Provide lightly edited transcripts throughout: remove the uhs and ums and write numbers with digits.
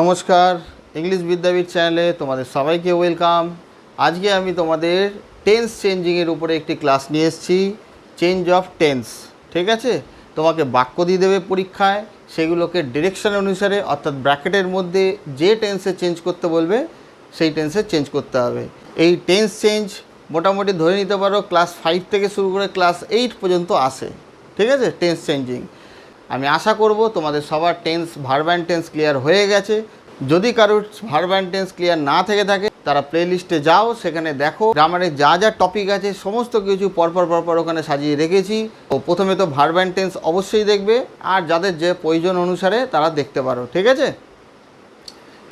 নমস্কার, ইংলিশ বিদ্যাপীঠ চ্যানেলে তোমাদের সবাইকে ওয়েলকাম। আজকে আমি তোমাদের টেন্স চেঞ্জিংয়ের উপরে একটি ক্লাস নিয়ে এসেছি, চেঞ্জ অফ টেন্স। ঠিক আছে, তোমাকে বাক্য দিয়ে দেবে পরীক্ষায়, সেগুলোকে ডিরেকশন অনুসারে অর্থাৎ ব্র্যাকেটের মধ্যে যে টেন্সে চেঞ্জ করতে বলবে সেই টেন্সে চেঞ্জ করতে হবে। এই টেন্স চেঞ্জ মোটামুটি ধরে নিতে পারো ক্লাস 5 থেকে শুরু করে ক্লাস 8 পর্যন্ত আসে। ঠিক আছে, টেন্স চেঞ্জিং। আমি আশা করব তোমাদের সবার tense verb and tense clear হয়ে গেছে। যদি কারোর ভার্ব অ্যান্ড টেন্স ক্লিয়ার না থেকে থাকে তারা প্লে লিস্টে যাও, সেখানে দেখো গ্রামারে যা যা টপিক আছে সমস্ত কিছু পরপর ওখানে সাজিয়ে রেখেছি। তো প্রথমে তো ভার্ব অ্যান্ড টেন্স অবশ্যই দেখবে, আর যাদের যে প্রয়োজন অনুসারে তারা দেখতে পারো। ঠিক আছে,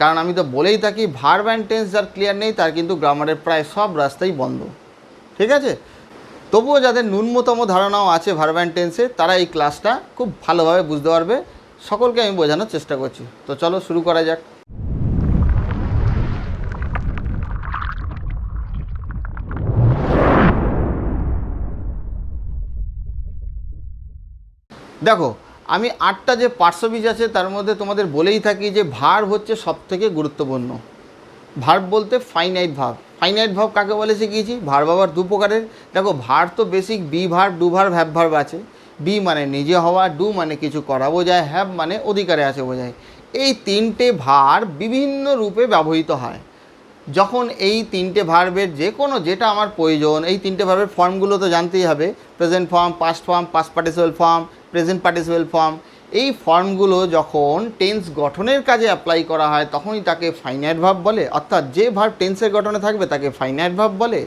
কারণ আমি তো বলেই থাকি ভার্ব অ্যান্ড টেন্স যার ক্লিয়ার নেই তার কিন্তু গ্রামারের প্রায় সব রাস্তাই বন্ধ। ঠিক আছে, তবুও যাদের ন্যূনতম ধারণাও আছে ভার্ব অ্যান্ড টেন্সে তারা এই ক্লাসটা খুব ভালোভাবে বুঝতে পারবে। সকলকে আমি বোঝানোর চেষ্টা করছি। তো চলো শুরু করা যাক। দেখো, আমি 8টা যে পার্শ্ববীজ আছে তার মধ্যে তোমাদের বলেই থাকি যে ভার্ব হচ্ছে সবথেকে গুরুত্বপূর্ণ। ভার্ব বলতে ফাইনাইট ভার্ব। ফাইনাইট ভার্ব কাকে বলে শিখিয়েছি? ভার্ব আবার দু প্রকারের। দেখো, ভার্ব তো basic be verb, do verb, have verb আছে। বি মানে নিজে হওয়া, ডু মানে কিছু করা বোঝায়, হ্যাভ মানে অধিকারে আছে বোঝায়। এই তিনটে ভার্ব বিভিন্ন রূপে ব্যবহৃত হয়। যখন এই তিনটে ভার্বের যে কোনো যেটা আমার প্রয়োজন, এই তিনটে ভার্বের ফর্মগুলো তো জানতেই হবে। Present form, past form, past participle form, present participle form. এই ফর্মগুলো যখন টেন্স গঠনের কাজে অ্যাপ্লাই করা হয় তখনই তাকে ফাইনাইট ভার্ব বলে। অর্থাৎ যে ভার্ব টেন্সের গঠনে থাকবে তাকে ফাইনাইট ভার্ব বলে,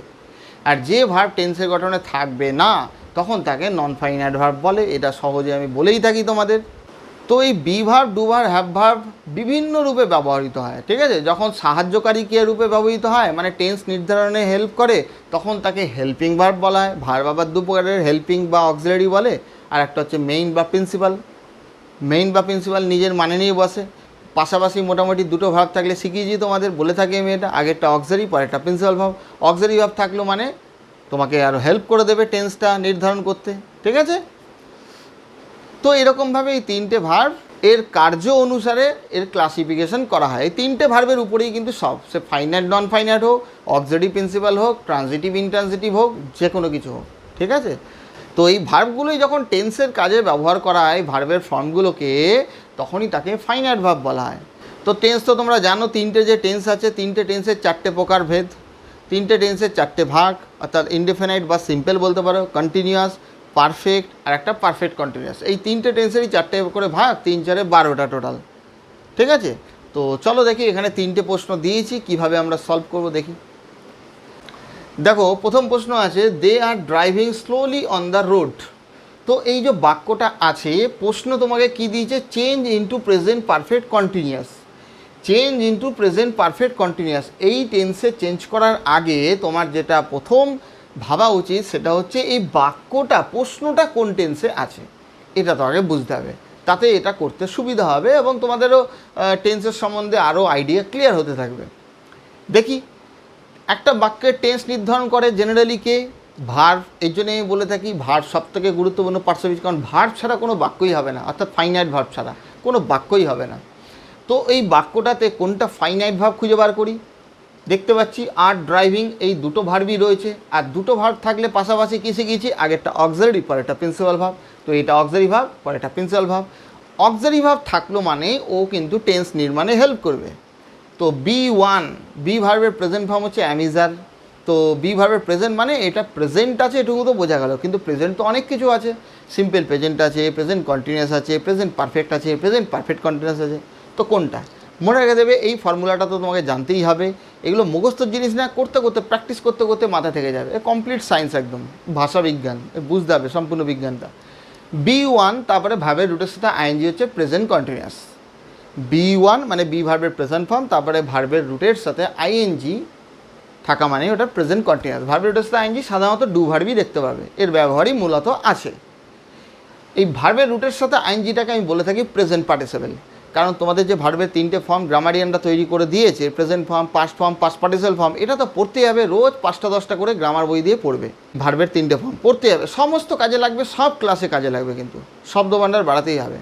আর যে ভার্ব টেন্সের গঠনে থাকবে না তখন তাকে নন ফাইনাইট ভার্ব বলে। এটা সহজে আমি বলেই থাকি তোমাদের। তো এই be verb, do verb, have verb বিভিন্ন রূপে ব্যবহৃত হয়। ঠিক আছে, যখন সাহায্যকারী ক্রিয়া রূপে ব্যবহৃত হয় মানে টেন্স নির্ধারণে হেল্প করে তখন তাকে হেল্পিং ভার্ব বলা হয়। ভার্ব আবার দু প্রকারের, হেল্পিং বা অক্সিলারি বলে, আর একটা হচ্ছে মেইন বা প্রিন্সিপাল। মেইন বা প্রিন্সিপাল নিজের মানে নিয়ে বসে। পাশাপাশি মোটামুটি দুটো ভার্ব থাকলে শিখিয়েছি তোমাদের, বলে থাকি আমি এটা। আগেরটা অক্সিলারি, পরেরটা প্রিন্সিপাল ভার্ব। অক্সিলারি ভার্ব থাকলো মানে তোমাকে আরও হেল্প করে দেবে টেন্সটা নির্ধারণ করতে। ঠিক আছে, তো এরকমভাবে এই তিনটে ভার্ব এর কার্য অনুসারে এর ক্লাসিফিকেশন করা হয়। এই তিনটে ভার্বের উপরেই কিন্তু সব, সে ফাইনাইট নন ফাইনাইট হোক, অক্সিলারি প্রিন্সিপাল হোক, ট্রানজিটিভ ইনট্রানজিটিভ হোক, যে কোনো কিছু হোক। ঠিক আছে, তো এই ভার্বগুলোই যখন টেন্সের কাজে ব্যবহার করা হয় ভার্বের ফর্মগুলোকে, তখনই তাকে ফাইনাইট ভার্ব বলা হয়। তো টেন্স তো তোমরা জানো, তিনটে যে টেন্স আছে, তিনটে টেন্সের চারটে প্রকার ভেদ, তিনটে টেন্সের চারটে ভাগ। অর্থাৎ ইনডেফিনাইট বা সিম্পল বলতে পারো, কন্টিনিউয়াস, পারফেক্ট আর একটা পারফেক্ট কন্টিনিউয়াস। এই তিনটে টেন্সেরই চারটে করে ভাগ, 3 4 12টা টোটাল। ঠিক আছে, তো চলো দেখি এখানে তিনটে প্রশ্ন দিয়েছি, কিভাবে আমরা সলভ করব দেখি। দেখো, প্রথম প্রশ্ন আছে they are driving slowly on the road. তো এই যে বাক্যটা আছে, প্রশ্ন তোমাকে কি দিয়েছে? Change into present perfect continuous. Change into present perfect continuous এই টেন্সে চেঞ্জ করার আগে তোমার যেটা প্রথম ভাবা উচিত সেটা হচ্ছে এই বাক্যটা, প্রশ্নটা কোন টেন্সে আছে এটা তো আগে বুঝতে হবে। তাতে এটা করতে সুবিধা হবে এবং তোমাদেরও টেন্সের সম্বন্ধে আরও আইডিয়া ক্লিয়ার হতে থাকবে। দেখি, একটা বাক্যের টেন্স নির্ধারণ করে জেনারেলি কে? ভার্ব। এই জন্য আমি বলে থাকি ভার্ব সবথেকে গুরুত্বপূর্ণ পার্শ্ববীজ, কারণ ভার্ব ছাড়া কোনো বাক্যই হবে না। অর্থাৎ ফাইনাইট ভার্ব ছাড়া কোনো বাক্যই হবে না। তো এই বাক্যটাতে কোনটা ফাইনাইট ভার্ব খুঁজে বার করি। দেখতে পাচ্ছি আর ড্রাইভিং, এই দুটো ভার্বই রয়েছে। আর দুটো ভার্ব থাকলে পাশাপাশি কী শিখেছি? আগেরটা অক্সিলারি, পরেরটা প্রিন্সিপাল ভার্ব। তো এটা অক্সিলারি ভার্ব, পরেরটা প্রিন্সিপাল ভার্ব। অক্সিলারি ভার্ব থাকলো মানে ও কিন্তু টেন্স নির্মাণে হেল্প করবে। তো B1, বি ভার্বের প্রেজেন্ট ফর্ম হচ্ছে অ্যামিজার। তো বি ভার্বের প্রেজেন্ট মানে এটা প্রেজেন্ট আছে, এটুকু তো বোঝা গেল। কিন্তু প্রেজেন্ট তো অনেক কিছু আছে, সিম্পল প্রেজেন্ট আছে, প্রেজেন্ট কন্টিনিউয়াস আছে, প্রেজেন্ট পারফেক্ট আছে, প্রেজেন্ট পারফেক্ট কন্টিনিউয়াস আছে। তো কোনটা মনে রেখে দেবে? এই ফর্মুলাটা তো তোমাকে জানতেই হবে। এগুলো মুখস্থর জিনিস না, করতে করতে প্র্যাকটিস করতে করতে মাথা থেকে যাবে। এ কমপ্লিট সায়েন্স, একদম ভাষা বিজ্ঞান, বুঝতে হবে সম্পূর্ণ বিজ্ঞানটা। B1 তারপরে ভার্বের রুটের সাথে আইএনজি হচ্ছে প্রেজেন্ট কন্টিনিউয়াস। B1 মানে বি ভার্বের প্রেজেন্ট ফর্ম, তারপরে ভার্বের রুটের সাথে আইএনজি থাকা মানে ওটা প্রেজেন্ট কন্টিনিউয়াস। ভার্বের রুটের সাথে আইএনজি সাধারণত ডু ভার্বই দেখতে পাবে, এর ব্যবহারই মূলত আছে। এই ভার্বের রুটের সাথে আইএনজিটাকে আমি বলে থাকি প্রেজেন্ট পার্টিসিপেল, কারণ তোমাদের যে ভার্বের তিনটে ফর্ম গ্রামারিয়ানরা তৈরি করে দিয়েছে, present form, past form, past participle form, এটা তো পড়তেই হবে। রোজ 5টা 10টা করে গ্রামার বই দিয়ে পড়বে। ভার্বের তিনটে ফর্ম পড়তেই হবে, সমস্ত কাজে লাগবে, সব ক্লাসে কাজে লাগবে, কিন্তু শব্দভাণ্ডার বাড়াতেই হবে।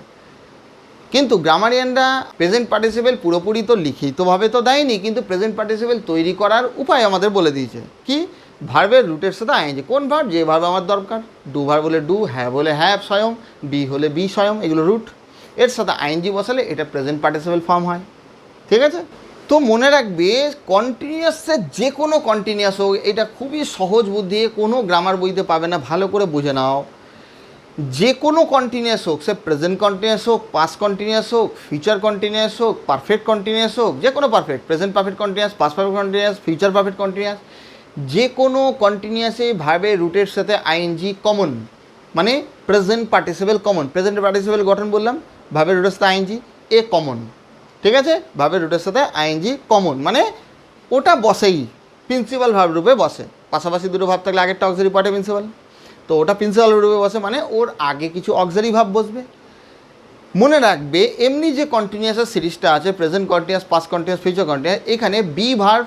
কিন্তু গ্রামারিয়ানরা প্রেজেন্ট পার্টিসিপেল পুরোপুরি তো লিখিতভাবে তো দেয়নি, কিন্তু প্রেজেন্ট পার্টিসিপেল তৈরি করার উপায় আমাদের বলে দিয়েছে। কি? ভার্বের রুটের সাথে আইএনজি। কোন ভার্ব? যে ভার্ব আমার দরকার। ডু ভার্ব হলে ডু, হ্যাভ হলে হ্যাভ স্বয়ং, বি হলে বি স্বয়ং, এগুলো রুট। এর সাথে আইএনজি বসালে এটা প্রেজেন্ট পার্টিসিপেল ফর্ম হয়। ঠিক আছে? তো মনে রাখবে কন্টিনিউয়াসের যে কোনো কন্টিনিউয়াস হোক, এটা খুবই সহজ বুদ্ধি, কোনো গ্রামার বইতে পাবে না, ভালো করে বুঝে নাও। যে কোনো কন্টিনিউয়াস হোক, সে প্রেজেন্ট কন্টিনিউয়াস হোক, পাস্ট কন্টিনিউয়াস হোক, ফিউচার কন্টিনিউয়াস হোক, পারফেক্ট কন্টিনিউয়াস হোক, যে কোনো perfect, present perfect continuous, past perfect continuous, future perfect continuous, যে কোনো কন্টিনিউয়াসে ভার্বের রুটের সাথে আইএনজি কমন, মানে present participle common. Present participle গঠন বললাম, ভার্বের রুটের সাথে আইএনজি এ কমন। ঠিক আছে? ভার্বের রুটের সাথে আইএনজি কমন মানে ওটা বসেই, প্রিন্সিপাল ভার্ব রূপে বসে। পাশাপাশি দুটো ভাব থাকলে আগেরটা অক্সিলারি পার্টে প্রিন্সিপাল, তো ওটা প্রিন্সিপাল রূপে বসে মানে ওর আগে কিছু অক্সিলারি ভাব বসবে। মনে রাখবে এমনি যে কন্টিনিউয়াসের সিরিজটা আছে, present continuous, past continuous, future continuous, এখানে বি ভার্ব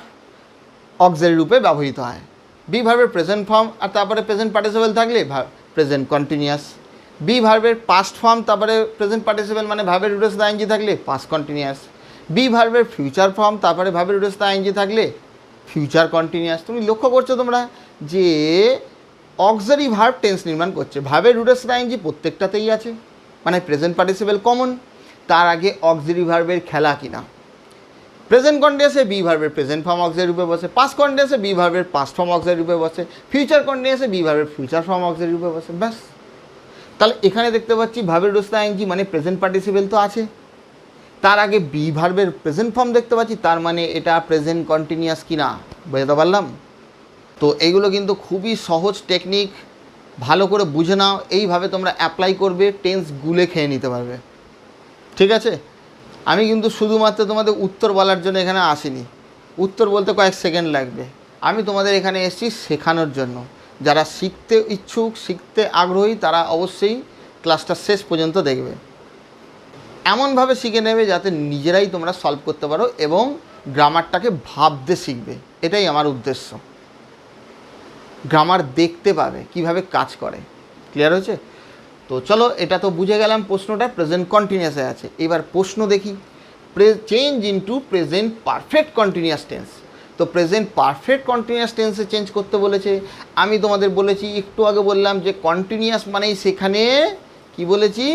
অক্সিলারি রূপে ব্যবহৃত হয়। বি ভার্বের প্রেজেন্ট ফর্ম আর তারপরে প্রেজেন্ট পার্টিসিপেল থাকলে প্রেজেন্ট কন্টিনিউয়াস। বি ভার্বের পাস্ট ফর্ম তারপরে প্রেজেন্ট পার্টিসিপেল মানে ভার্বের রুটের সাথে আইএনজি থাকলে পাস্ট কন্টিনিউয়াস। বি ভার্বের ফিউচার ফর্ম তারপরে ভার্বের রুটের সাথে আইএনজি থাকলে ফিউচার কন্টিনিউয়াস। তুমি লক্ষ্য করছো তোমরা যে অক্সিলারি ভার্ব টেন্স নির্মাণ করছে, ভার্বের রুটের সাথে আইএনজি প্রত্যেকটাতেই আছে, মানে প্রেজেন্ট পার্টিসিপেল কমন। তার আগে অক্সিলারি ভার্বের খেলা কিনা। প্রেজেন্ট কন্টিনিউয়াসে বি ভার্বের প্রেজেন্ট ফর্ম অক্সিলারি রূপে বসে, পাস্ট কন্টিনিউয়াসে বি ভার্বের পাস্ট ফর্ম অক্সিলারি রূপে বসে, ফিউচার কন্টিনিউয়াসে বি ভার্বের ফিউচার ফর্ম অক্সিলারি রূপে বসে। ব্যাস। তাহলে এখানে দেখতে পাচ্ছি ভার্বের রুটের সাথে আইএনজি মানে প্রেজেন্ট পার্টিসিপেল তো আছে, তার আগে বি ভার্বের প্রেজেন্ট ফর্ম দেখতে পাচ্ছি, তার মানে এটা প্রেজেন্ট কন্টিনিউয়াস কিনা বুঝতে পারলাম। তো এইগুলো কিন্তু খুবই সহজ টেকনিক, ভালো করে বুঝে নাও, এইভাবে তোমরা অ্যাপ্লাই করবে, টেন্স গুলে খেয়ে নিতে পারবে। ঠিক আছে? আমি কিন্তু শুধুমাত্র তোমাদের উত্তর বলার জন্য এখানে আসিনি, উত্তর বলতে কয়েক সেকেন্ড লাগবে। আমি তোমাদের এখানে এসেছি শেখানোর জন্য। যারা শিখতে ইচ্ছুক, শিখতে আগ্রহী, তারা অবশ্যই ক্লাসটা শেষ পর্যন্ত দেখবে। এমনভাবে শিখে নেবে যাতে নিজেরাই তোমরা সলভ করতে পারো এবং গ্রামারটাকে ভাবতে শিখবে, এটাই আমার উদ্দেশ্য। গ্রামার দেখতে পাবে কিভাবে কাজ করে। ক্লিয়ার হয়েছে? তো চলো, এটা তো বুঝে গেলাম প্রশ্নটা প্রেজেন্ট কন্টিনিউয়াসে আছে। এবার প্রশ্ন দেখি, change into present perfect continuous tense. তো প্রেজেন্ট পারফেক্ট কন্টিনিউয়াস টেন্সে চেঞ্জ করতে বলেছে। আমি তোমাদের বলেছি, একটু আগে বললাম যে কন্টিনিউয়াস মানেই সেখানে কি বলেছি,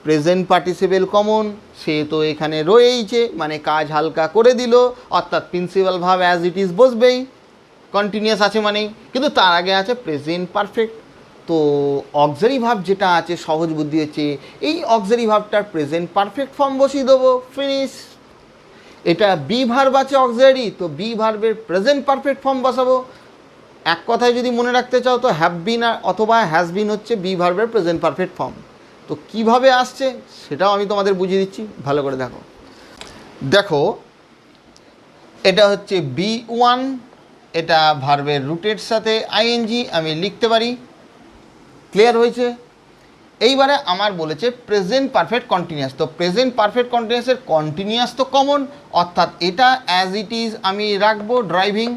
প্রেজেন্ট পার্টিসিপেল কমন, সে তো এখানে রয়েইছে, মানে কাজ হালকা করে দিল, অর্থাৎ প্রিন্সিপাল ভাব অ্যাজ ইট ইজ বসবেই, কন্টিনিউয়াস আছে মানেই। কিন্তু তার আগে আছে প্রেজেন্ট পারফেক্ট। তো অক্সিলারি ভাব যেটা আছে, সহজ বুদ্ধি হচ্ছে এই অক্সিলারি ভাবটার প্রেজেন্ট পারফেক্ট ফর্ম বসিয়ে দেবো, ফিনিশ। এটা বি ভার্ব আছে অক্সিলারি, তো বি ভার্বের প্রেজেন্ট পারফেক্ট ফর্ম বসাবো। এক কথায় যদি মনে রাখতে চাও তো হ্যাভ বিন অথবা হ্যাজ বিন হচ্ছে বি ভার্বের প্রেজেন্ট পারফেক্ট ফর্ম। তো কিভাবে আসছে সেটাও আমি তোমাদের বুঝিয়ে দিচ্ছি, ভালো করে দেখো। দেখো, এটা হচ্ছে বি1, এটা ভার্বের রুটের সাথে আইএনজি আমি লিখতে পারি। ক্লিয়ার হয়েছে? এইবারে আমার বলেছে প্রেজেন্ট পারফেক্ট কন্টিনিউয়াস। তো প্রেজেন্ট পারফেক্ট কন্টিনিউয়াসের কন্টিনিউয়াস তো কমন, অর্থাৎ এটা অ্যাজ ইট ইজ আমি রাখবো ড্রাইভিং।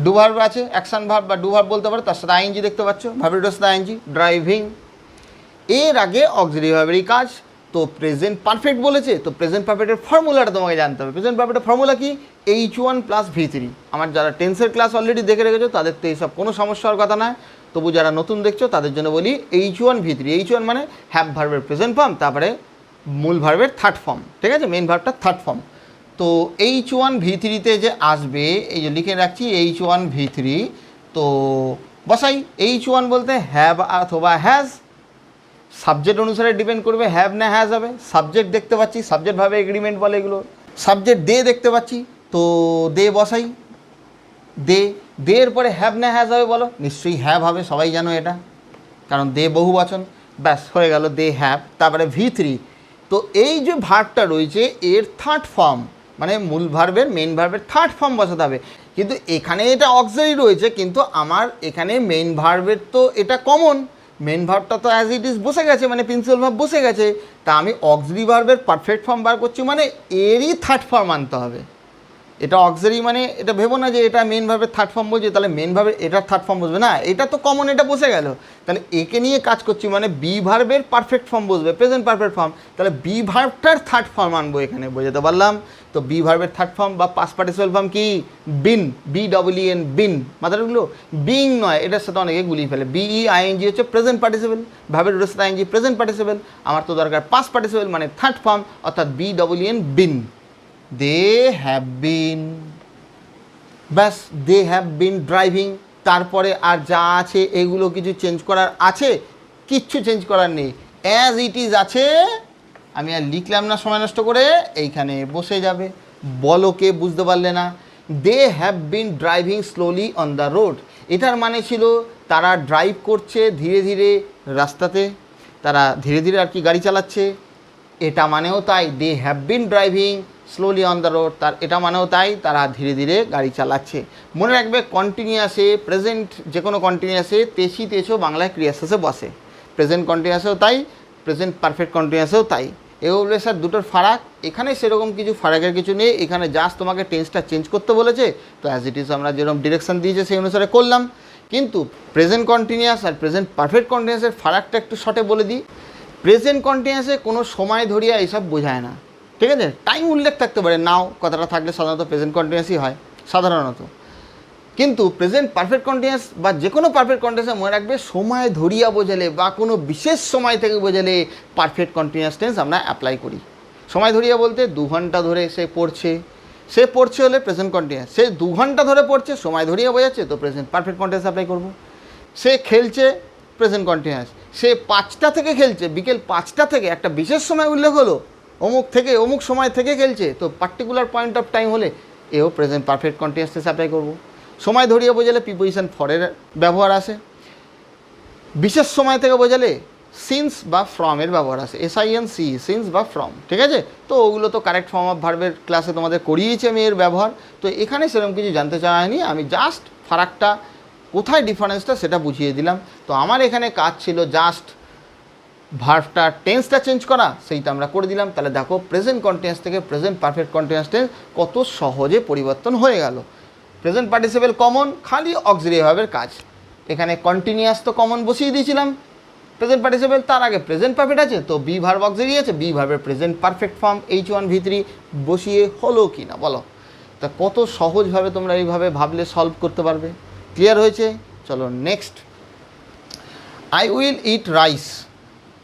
ডু ভার্ব আছে, অ্যাকশন ভার্ব বা ডু ভার্ব বলতে পারো, তার সাথে আইএনজি দেখতে পাচ্ছ, ভার্বের সাথে আইএনজি, ড্রাইভিং। এর আগে অক্সিলারি ভার্বেরই কাজ। তো প্রেজেন্ট পারফেক্ট বলেছে, তো প্রেজেন্ট পারফেক্টের ফর্মুলাটা তোমাকে জানতে হবে। প্রেজেন্ট পারফেক্টের ফর্মুলা কি? H1 + V3। আমার যারা টেন্সের ক্লাস অলরেডি দেখে রেখেছো তাদের তো এইসব কোনো সমস্যা হওয়ার কথা নয়, তবু যারা নতুন দেখছো তাদের জন্য বলি H1 V3। H1 মানে হ্যাভ ভার্বের প্রেজেন্ট ফর্ম, তারপরে মূল ভার্বের থার্ড ফর্ম। ঠিক আছে? মেইন ভার্বটা থার্ড ফর্ম। তো H1 V3-তে যে আসবে, এই যে লিখে রাখছি H1 V3, তো বসাই। H1 বলতে হ্যাভ অথবা হ্যাজ, সাবজেক্ট অনুসারে ডিপেন্ড করবে, হ্যাভ না হ্যাজ হবে। সাবজেক্ট দেখতে পাচ্ছি, সাবজেক্ট ভাবে এগ্রিমেন্ট বলে এগুলো। সাবজেক্ট দে দেখতে পাচ্ছি, তো দে বসাই, দে। দে এর পরে হ্যাভ না হ্যাজ হবে বলো? নিশ্চয়ই হ্যাভ হবে, সবাই জানো এটা, কারণ দে বহু বচন। ব্যাস হয়ে গেল, দে হ্যাভ। তারপরে V3, তো এই যে ভার্বটা রয়েছে এর থার্ড ফর্ম, মানে মূল ভার্বের মেইন ভার্বের থার্ড ফর্ম বসাতে হবে। কিন্তু এখানে এটা অক্সিলারি রয়েছে, কিন্তু আমার এখানে মেইন ভার্বের তো এটা কমন, মেন ভার্বটা তো অ্যাজ ইট ইজ বসে গেছে, মানে প্রিন্সিপাল ভার্ব বসে গেছে। তা আমি অক্সিলারি ভার্বের পারফেক্ট ফর্ম বার করছি, মানে এরই থার্ড ফর্ম আনতে হবে। এটা অক্সিলারি মানে এটা ভেবো না যে এটা মেন ভার্বের থার্ড ফর্ম বলছে, তাহলে মেন ভার্বের এটার থার্ড ফর্ম বসবে না, এটা তো কমন, এটা বসে গেল। তাহলে একে নিয়ে কাজ করছি মানে বি ভার্বের পারফেক্ট ফর্ম বসবে, প্রেজেন্ট পারফেক্ট ফর্ম, তাহলে বি ভার্বটার থার্ড ফর্ম আনবো এখানে, বোঝাতে পারলাম? তো বি ভার্বের থার্ড ফর্ম বা পাস্ট পার্টিসিপাল ফর্ম কি? বিন, BEEN, বিন। মাথাগুলো বিং নয়, এটার সাথে অনেকে গুলিয়ে ফেলে। BEING হচ্ছে প্রেজেন্ট পার্টিসিপাল, ভার্বের রূপের সাথে ING প্রেজেন্ট পার্টিসিপাল। আমার তো দরকার পাস্ট পার্টিসিপাল মানে থার্ড ফর্ম, অর্থাৎ BEEN, been. They have been, ব্যাস, দে হ্যাভ বিন ড্রাইভিং। তারপরে আর যা আছে এগুলো কিছু চেঞ্জ করার আছে? কিচ্ছু চেঞ্জ করার নেই, অ্যাজ ইট ইজ আছে। আমি আর লিখলাম না সময় নষ্ট করে, এইখানে বসে যাবে। বলো কে বুঝতে পারলে না? They have been driving slowly on the road, এটার মানে ছিল তারা ড্রাইভ করছে ধীরে ধীরে রাস্তাতে, তারা ধীরে ধীরে আর কি গাড়ি চালাচ্ছে। এটা মানেও তাই, they have been driving slowly on the road, তার এটা মানেও তাই তারা ধীরে ধীরে গাড়ি চালাচ্ছে। মনে রাখবে কন্টিনিউয়াসে, প্রেজেন্ট যে কোনো কন্টিনিউয়াসে তেছি তেছো বাংলায় ক্রিয়া শেষে বসে। প্রেজেন্ট কন্টিনিউয়াসেও তাই, প্রেজেন্ট পারফেক্ট কন্টিনিউয়াসেও তাই। এগুলো স্যার দুটোর ফারাক, এখানে সেরকম কিছু ফারাকের কিছু নেই, এখানে জাস্ট তোমাকে টেন্সটা চেঞ্জ করতে বলেছে, তো অ্যাজ ইট ইজ আমরা যেরকম ডিরেকশন দিয়েছে সেই অনুসারে করলাম। কিন্তু প্রেজেন্ট কন্টিনিউয়াস আর প্রেজেন্ট পারফেক্ট কন্টিনিউয়াসের ফারাকটা একটু শর্টে বলে দিই। প্রেজেন্ট কন্টিনিউয়াসে কোনো সময় ধরিয়া এইসব বোঝায় না, ঠিক আছে? টাইম উল্লেখ থাকতে পারে, নাও কথাটা থাকলে সাধারণত প্রেজেন্ট কন্টিনিউয়াসই হয় সাধারণত। কিন্তু প্রেজেন্ট পারফেক্ট কন্টিনিউয়াস বা যে কোনো পারফেক্ট কন্টিনিউয়াসে মনে রাখবে সময় ধরিয়া বোঝালে বা কোনো বিশেষ সময় থেকে বোঝালে পারফেক্ট কন্টিনিউয়াস টেন্স আমরা অ্যাপ্লাই করি। সময় ধরিয়া বলতে 2 ঘন্টা ধরে সে পড়ছে হলে প্রেজেন্ট কন্টিনিউয়াস, সে 2 ঘন্টা ধরে পড়ছে, সময় ধরিয়া বোঝাচ্ছে, তো প্রেজেন্ট পারফেক্ট কন্টিনিউয়াস অ্যাপ্লাই করবো। সে খেলছে, প্রেজেন্ট কন্টিনিউয়াস, সে 5টা থেকে খেলছে, বিকেল 5টা থেকে, একটা বিশেষ সময় উল্লেখ হলো, অমুক থেকে অমুক সময় থেকে খেলছে, তো পার্টিকুলার পয়েন্ট অফ টাইম হলে এও present perfect continuous tense apply করবো। সময় ধরিয়ে বোঝালে প্রিপোজিশন ফরের ব্যবহার আসে, বিশেষ সময় থেকে বোঝালে সিন্স বা ফ্রমের ব্যবহার আসে, SINC, সিন্স বা ফ্রম, ঠিক আছে? তো ওগুলো তো কারেক্ট ফর্ম অফ ভার্বের ক্লাসে তোমাদের করিয়েছি আমি এর ব্যবহার, তো এখানে সেরকম কিছু জানতে চাওয়া হয়নি, আমি জাস্ট ফারাকটা কোথায় ডিফারেন্সটা সেটা বুঝিয়ে দিলাম। তো আমার এখানে কাজ ছিল জাস্ট ভার্বটা টেন্সটা চেঞ্জ করা, সেইটা আমরা করে দিলাম। তাহলে দেখো প্রেজেন্ট কন্টিনিউয়াস থেকে প্রেজেন্ট পারফেক্ট কন্টিনিউয়াস টেন্স কত সহজে পরিবর্তন হয়ে গেল। প্রেজেন্ট পার্টিসিপেল কমন, খালি অক্সিলারি ভার্বের কাজ। এখানে কন্টিনিউয়াস তো কমন বসিয়ে দিয়েছিলাম, প্রেজেন্ট পার্টিসিপেল, তার আগে প্রেজেন্ট পারফেক্ট আছে, তো বি ভার্ব অক্সিলারি আছে, বি ভার্বের প্রেজেন্ট পারফেক্ট ফর্ম H1V3 বসিয়ে হলো কি না বলো? তা কত সহজভাবে তোমরা এইভাবে ভাবলে সলভ করতে পারবে। ক্লিয়ার হয়েছে? চলো next, I will eat rice.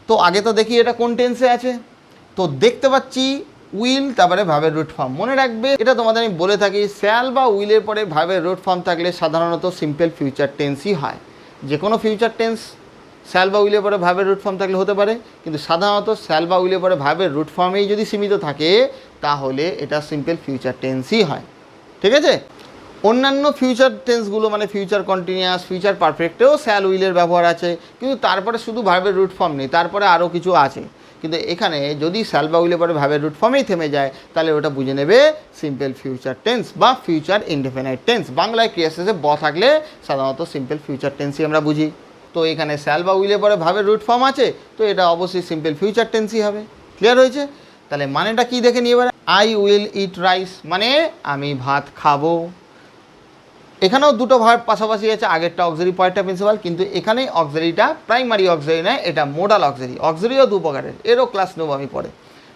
তো আগে তো দেখি এটা কোন টেন্সে আছে, তো দেখতে পাচ্ছি উইল, তারপরে ভার্বের রুট ফর্ম। মনে রাখবে এটা তোমাদের আমি বলে থাকি, শ্যাল বা উইলের পরে ভার্বের রুট ফর্ম থাকলে সাধারণত সিম্পল ফিউচার টেন্সই হয়। যে কোনো ফিউচার টেন্স শ্যাল বা উইলের পরে ভার্বের রুট ফর্ম থাকলে হতে পারে, কিন্তু সাধারণত শ্যাল বা উইলের পরে ভার্বের রুট ফর্মেই যদি সীমিত থাকে তাহলে এটা সিম্পল ফিউচার টেন্সই হয়, ঠিক আছে? অন্যান্য ফিউচার টেন্সগুলো মানে ফিউচার কন্টিনিউয়াস, ফিউচার পারফেক্টেও শ্যাল উইলের ব্যবহার আছে, কিন্তু তারপরে শুধু ভার্বের রুট ফর্ম নেই, তারপরে আরও কিছু আছে। কিন্তু এখানে যদি শ্যাল বা উইলের পরে ভার্বের রুট ফর্মেই থেমে যায় তাহলে ওটা বুঝে নেবে সিম্পল ফিউচার টেন্স বা ফিউচার ইনডেফিনাইট টেন্স। বাংলায় ক্রিয়া শেষে ব থাকলে সাধারণত সিম্পল ফিউচার টেন্সই আমরা বুঝি। তো এখানে শ্যাল বা উইলের পরে ভার্বের রুট ফর্ম আছে, তো এটা অবশ্যই সিম্পল ফিউচার টেন্সই হবে। ক্লিয়ার হয়েছে? তাহলে মানেটা কী দেখে নিয়ে এবার, আই উইল ইট রাইস মানে আমি ভাত খাবো। এখানেও দুটো ভার্ব পাশাপাশি আছে, আগেরটা অক্সিলারি পরেরটা প্রিন্সিপাল, কিন্তু এখানে অক্সিলারিটা প্রাইমারি অক্সিলারি নয়, এটা মোডাল অক্সিলারি। অক্সিলারিও দু প্রকারের, এরও ক্লাস নেব আমি পরে,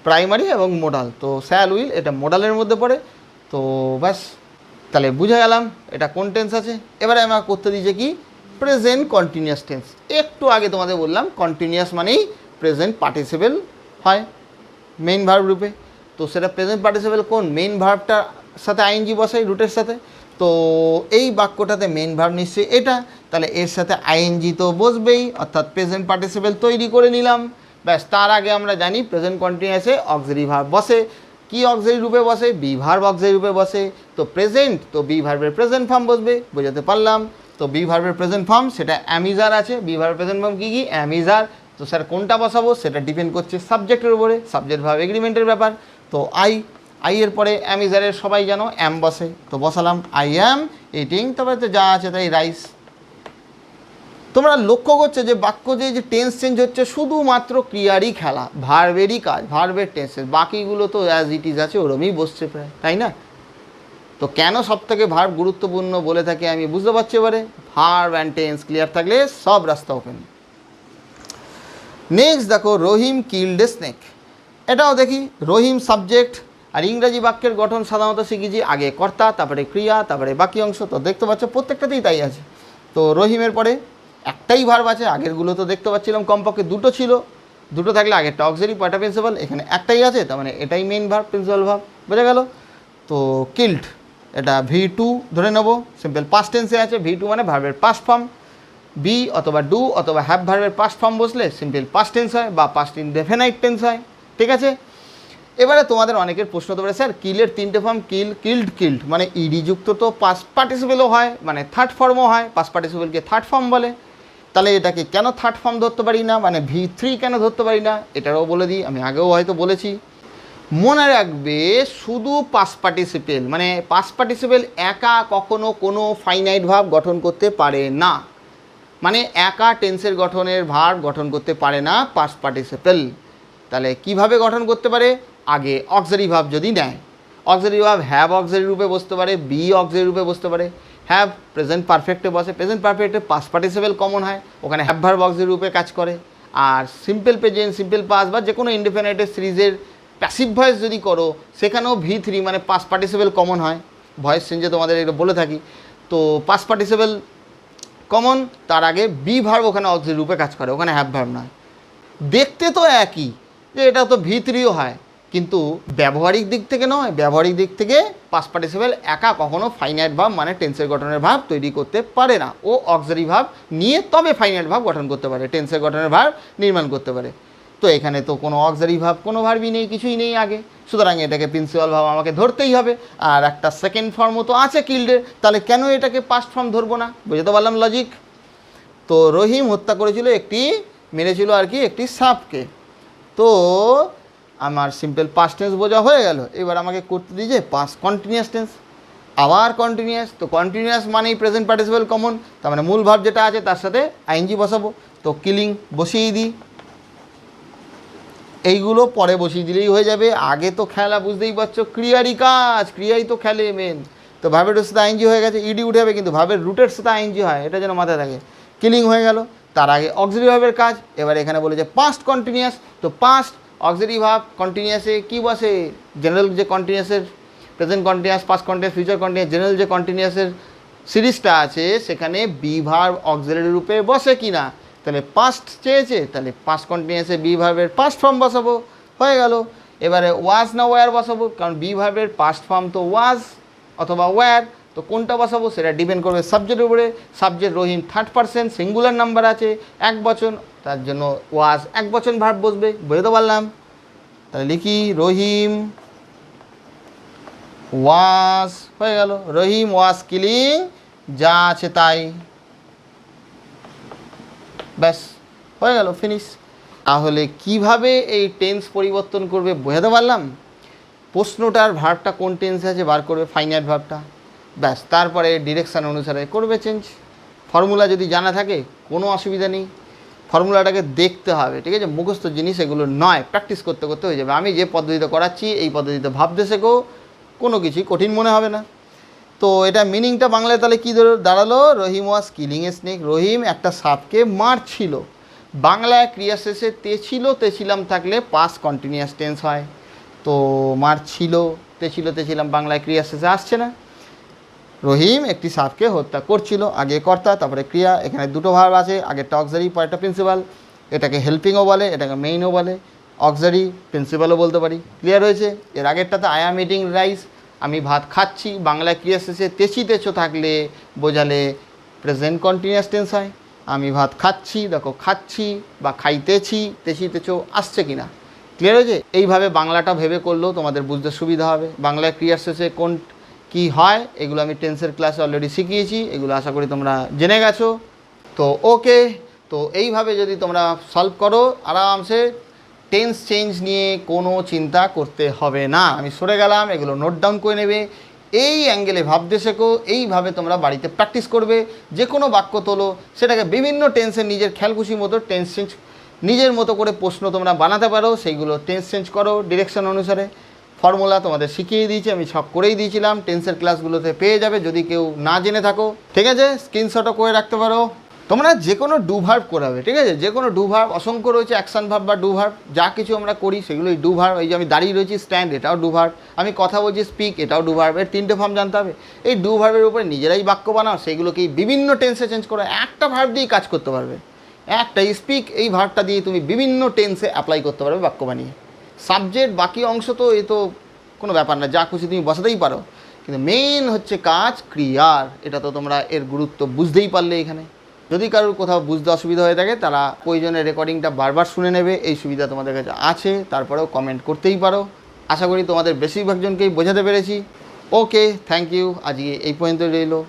প্রাইমারি এবং মোডাল। তো শ্যাল উইল এটা মোডালের মধ্যে পড়ে। তো ব্যাস, তাহলে বুঝে গেলাম এটা কোন টেন্স আছে। এবারে আমার করতে দিয়েছে কি, প্রেজেন্ট কন্টিনিউয়াস টেন্স। একটু আগে তোমাদের বললাম কন্টিনিউয়াস মানেই প্রেজেন্ট পার্টিসিপেল হয় মেইন ভার্ব রূপে, তো সেটা প্রেজেন্ট পার্টিসিপেল কোন, মেইন ভার্বটার সাথে আইএনজি বসাই রুটের সাথে। তো এই বাক্যটাতে মেইন ভার্ব নিশ্চয়ই এটা, তাহলে এর সাথে আইএনজি তো বসবেই, অর্থাৎ প্রেজেন্ট পার্টিসিপেল তৈরি করে নিলাম। ব্যাস, তার আগে আমরা জানি প্রেজেন্ট কন্টিনিউয়াসে অক্সিলারি ভার্ব বসে। কি অক্সিলারি রূপে বসে? বি ভার্ব অক্সিলারি রূপে বসে। তো প্রেজেন্ট, তো বি ভার্বের প্রেজেন্ট ফর্ম বসবে, বোঝাতে পারলাম? তো বি ভার্বের প্রেজেন্ট ফর্ম সেটা অ্যামিজার আছে, বি ভার্বের প্রেজেন্ট ফর্ম কী কী, অ্যামিজার। তো স্যার কোনটা বসাবো সেটা ডিপেন্ড করছে সাবজেক্টের উপরে, সাবজেক্ট ভার্ব এগ্রিমেন্টের ব্যাপার। তো আই এর পরে অ্যামিজারের সবাই জানো অ্যাম বসে, তো বসালাম আই অ্যাম ইটিং, তারপরে তো যা আছে তাই রাইস। তোমরা লক্ষ্য করছো যে বাক্য যে টেন্স চেঞ্জ হচ্ছে শুধুমাত্র ক্রিয়ারই খেলা, ভার্বেরই কাজ, ভার্বের টেন্সেস, বাকিগুলো তো অ্যাজ ইট ইজ আছে ওরমই বসছে প্রায়, তাই না? তো কেন সবথেকে ভার্ব গুরুত্বপূর্ণ বলে থাকি আমি বুঝতে পারছি এবারে। ভার্ব অ্যান্ড টেন্স ক্লিয়ার থাকলে সব রাস্তা ওপেন। নেক্সট দেখো রহিম কিল্ড এ স্নেক। এটাও দেখি রহিম সাবজেক্ট, আর ইংরাজি বাক্যের গঠন সাধারণত শিখেছি আগে কর্তা, তারপরে ক্রিয়া, তারপরে বাকি অংশ। তো দেখতে পাচ্ছ প্রত্যেকটাতেই তাই আছে। তো রহিমের পরে একটাই ভার্ব আছে, আগেরগুলো তো দেখতে পাচ্ছিলাম কমপক্ষে দুটো ছিল, দুটো থাকলে আগেরটা অক্সিলারি পরেরটা প্রিন্সিপাল, এখানে একটাই আছে, তার মানে এটাই মেইন ভার্ব, প্রিন্সিপাল ভার্ব, বোঝা গেল। তো কিল্ড এটা V2 ধরে নেব, সিম্পল পাস্ট টেন্সে আছে। V2 মানে ভার্বের পাস্ট ফর্ম, বি অথবা ডু অথবা হ্যাভ ভার্বের পাস্ট ফর্ম বসলে সিম্পল পাস্ট টেন্স হয় বা পাস্ট ইনডেফিনাইট টেন্স হয়, ঠিক আছে। এবারে তোমাদের অনেকের প্রশ্ন হতে পারে, স্যার কিলের তিনটে ফর্ম, কিল, কিল্ড, কিল্ড মানে ইডি যুক্ত তো পাস্ট পার্টিসিপেলও হয়, মানে থার্ড ফর্মও হয়, পাস্ট পার্টিসিপেলকে থার্ড ফর্ম বলে। তাহলে এটাকে কেন থার্ড ফর্ম ধরতে পারি না, মানে V3 কেন ধরতে পারি না, এটারও বলে দিই। আমি আগেও হয়তো বলেছি, মনে রাখবে শুধু পাস্ট পার্টিসিপেল, মানে পাস্ট পার্টিসিপেল একা কখনো কোনো ফাইনাইট ভার্ব গঠন করতে পারে না, মানে একা টেন্সের গঠনের ভার্ব গঠন করতে পারে না পাস্ট পার্টিসিপেল। তাহলে কিভাবে গঠন করতে পারে, আগে অক্সিলারি ভার্ব যদি নেয়, অক্সিলারি ভার্ব হ্যাভ অক্সিলারি রূপে বসতে পারে, বি অক্সিলারি রূপে বসতে পারে। হ্যাভ প্রেজেন্ট পারফেক্টে বসে, প্রেজেন্ট পারফেক্টে পাস্ট পার্টিসিপেল কমন হয়, ওখানে হ্যাভ ভার্ব অক্সিলারি রূপে কাজ করে। আর সিম্পল প্রেজেন্ট, সিম্পল পাস্ট বা যে কোনো ইনডেফিনাইটের সিরিজের প্যাসিভ ভয়েস যদি করো, সেখানেও V3 মানে পাস্ট পার্টিসিপেল কমন হয়। ভয়েস চেঞ্জে তোমাদের এটা বলে থাকি। তো পাস্ট পার্টিসিপেল কমন, তার আগে বি ভার্ব ওখানে অক্সিলারি রূপে কাজ করে, ওখানে হ্যাভ ভার্ব নয়। দেখতে তো একই, যে এটা তো V3ও হয়, কিন্তু ব্যবহারিক দিক থেকে নয়। ব্যবহারিক দিক থেকে পাস্ট পার্টিসিপেল একা কখনো ফাইনাইট ভার্ব মানে টেন্সের গঠনের ভার্ব তৈরি করতে পারে না, ও অক্সিলারি ভার্ব নিয়ে তবে ফাইনাইট ভার্ব গঠন করতে পারে, টেন্সের গঠনের ভার্ব নির্মাণ করতে পারে। তো এখানে তো কোনো অক্সিলারি ভার্ব, কোনো ভার্বই নেই, কিছুই নেই আগে, সুতরাং এটাকে প্রিন্সিপাল ভার্ব আমাকে ধরতেই হবে। আর একটা সেকেন্ড ফর্মও তো আছে কিল্ডের, তাহলে কেন এটাকে পাস্ট ফর্ম ধরবো না, বুঝতে পারলাম লজিক। তো রহিম হত্যা করেছিল মেরেছিল আর কি একটি সাপকে। তো আমার সিম্পল পাস্ট টেন্স বোঝা হয়ে গেল। এবার আমাকে করতে দিয়েছে পাস্ট কন্টিনিউয়াস টেন্স, আবার কন্টিনিউয়াস। তো কন্টিনিউয়াস মানেই প্রেজেন্ট পার্টিসিপেল কমন, তার মানে মূল ভার্ব যেটা আছে তার সাথে আইএনজি বসাবো। তো কিলিং বসিয়ে দিই, এইগুলো পরে বসিয়ে দিলেই হয়ে যাবে। আগে তো খেলা বুঝতেই পারছো, ক্রিয়ারই কাজ, ক্রিয়াই তো খেলে মেন। তো ভার্বের সাথে আইএনজি হয়ে গেছে, ইডি উঠে যাবে, কিন্তু ভার্বের রুটের সাথে আইএনজি হয়, এটা যেন মাথায় থাকে। কিলিং হয়ে গেল, তার আগে অক্সিলারি ভার্বের কাজ। এবার এখানে বলেছে পাস্ট কন্টিনিউয়াস, তো পাস্ট অক্সিলারি ভার্ব কন্টিনিউয়াসে কী বসে, জেনারেল যে কন্টিনিউয়াসের present continuous, past continuous, future continuous, general যে কন্টিনিউয়াসের সিরিজটা আছে সেখানে বি ভার্ব অক্সিলারি রূপে বসে কি না। তাহলে পাস্ট চেয়েছে, তাহলে পাস্ট কন্টিনিউয়াসে বি ভার্বের পাস্ট ফর্ম বসাবো, হয়ে গেল। এবারে ওয়াজ না ওয়্যার বসাবো, কারণ বি ভার্বের পাস্ট ফর্ম তো ওয়াজ অথবা ওয়্যার, তো কোনটা বসাবো সেটা ডিপেন্ড করবে সাবজেক্টের উপরে। সাবজেক্ট রহিম থার্ড পারসন সিঙ্গুলার নাম্বার আছে, এক বচন, তার জন্য ওয়াজ এক বচন ভার্ব বসবে, বুঝতে পারলাম। তাহলে লিখি রহিম ওয়াজ, হয়ে গেল। রহিম ওয়াজ কিলিং, যা আছে তাই, ব্যাস হয়ে গেল, ফিনিশ। তাহলে কিভাবে এই টেন্স পরিবর্তন করবে বোঝাতে পারলাম। প্রশ্নটার ভার্বটা কোন টেন্সে আছে বার করবে, ফাইনাইট ভার্বটা, ব্যাস। তারপরে ডিরেকশান অনুসারে করবে চেঞ্জ। ফর্মুলা যদি জানা থাকে কোনো অসুবিধা নেই, ফর্মুলাটাকে দেখতে হবে, ঠিক আছে। মুখস্থ জিনিস এগুলো নয়, প্র্যাকটিস করতে করতে হয়ে যাবে। আমি যে পদ্ধতিতে করাচ্ছি এই পদ্ধতিতে ভাবতে শেখো, কোনো কিছুই কঠিন মনে হবে না। তো এটা মিনিংটা বাংলায় তাহলে কী দাঁড়ালো, রহিম ওয়াজ কিলিং এ স্নেক, রহিম একটা সাপকে মারছিল। বাংলায় ক্রিয়া শেষে তেছিলাম থাকলে পাস্ট কন্টিনিউয়াস টেন্স হয়। তো মারছিল, তেছিলাম বাংলায় ক্রিয়া শেষে আসছে না। রহিম একটি সাপকে হত্যা করছিল, আগে কর্তা তারপরে ক্রিয়া, এখানে দুটো ভার্ব আছে, আগেরটা অক্সিলারি পরেরটা প্রিন্সিপাল। এটাকে হেল্পিংও বলে, এটাকে মেইনও বলে, অক্সিলারি প্রিন্সিপালও বলতে পারি, ক্লিয়ার হয়েছে। এর আগেরটাতে আই অ্যাম ইটিং রাইস, আমি ভাত খাচ্ছি, বাংলায় ক্রিয়া শেষে তেছো থাকলে বোঝালে প্রেজেন্ট কন্টিনিউয়াস টেন্স হয়। আমি ভাত খাচ্ছি, দেখো খাচ্ছি বা খাইতেছি, তেছো আসছে কি না, ক্লিয়ার হয়েছে। এইভাবে বাংলাটা ভেবে করলেও তোমাদের বুঝতে সুবিধা হবে। বাংলায় ক্রিয়ার শেষে কোন কি হয় এগুলো আমি টেন্সের ক্লাসে অলরেডি শিখিয়েছি, এগুলো আশা করি তোমরা জেনে গেছো। তো ওকে, তো এইভাবে যদি তোমরা সলভ করো আরামসে, টেন্স চেঞ্জ নিয়ে কোনো চিন্তা করতে হবে না। আমি সরে গেলাম, এগুলো নোট ডাউন করে নেবে, এই অ্যাঙ্গেলে ভাবতে শেখো। এইভাবে তোমরা বাড়িতে প্র্যাকটিস করবে। যে কোনো বাক্য তোলো, সেটাকে বিভিন্ন টেন্সের নিজের খেয়ালখুশি মতো টেন্স চেঞ্জ নিজের মতো করে প্রশ্ন তোমরা বানাতে পারো, সেইগুলো টেন্স চেঞ্জ করো ডিরেকশন অনুসারে। ফর্মুলা তোমাদের শিখিয়ে দিয়েছি, আমি সব করেই দিয়েছিলাম, টেন্সের ক্লাসগুলোতে পেয়ে যাবে যদি কেউ না জেনে থাকো। ঠিক আছে, স্ক্রিনশটও করে রাখতে পারো। তোমরা যে কোনো ডু ভার্ব করাবে, ঠিক আছে, যে কোনো ডু ভার্ব, অসংখ্য রয়েছে অ্যাকশন ভার্ব বা ডু ভার্ব, যা কিছু আমরা করি সেগুলোই ডু ভার্ব। এই যে আমি দাঁড়িয়ে রয়েছি স্ট্যান্ড, এটাও ডু ভার্ব। আমি কথা বলছি স্পিক, এটাও ডু ভার্ব। এর 3টে ফর্ম জানতে হবে। এই ডু ভার্বের উপরে নিজেরাই বাক্য বানাও, সেইগুলোকেই বিভিন্ন টেন্সে চেঞ্জ করো, একটা ভার্ব দিয়েই কাজ করতে পারবে। একটা স্পিক, এই ভার্বটা দিয়ে তুমি বিভিন্ন টেন্সে অ্যাপ্লাই করতে পারবে বাক্য বানিয়ে। সাবজেক্ট বাকি অংশ তো এ তো কোনো ব্যাপার না, যা খুশি তুমি বসাতেই পারো, কিন্তু মেন হচ্ছে কাজ ক্রিয়ার। এটা তো তোমরা এর গুরুত্ব বুঝতেই পারলে এখানে। যদি কারোর কোথাও বুঝতে অসুবিধা হয়ে থাকে তারা প্রয়োজনে রেকর্ডিংটা বারবার শুনে নেবে, এই সুবিধা তোমাদের কাছে আছে। তারপরেও কমেন্ট করতেই পারো। আশা করি তোমাদের বেশিরভাগ জনকেই বোঝাতে পেরেছি। ওকে, থ্যাংক ইউ, আজকে এই পর্যন্ত রইলো।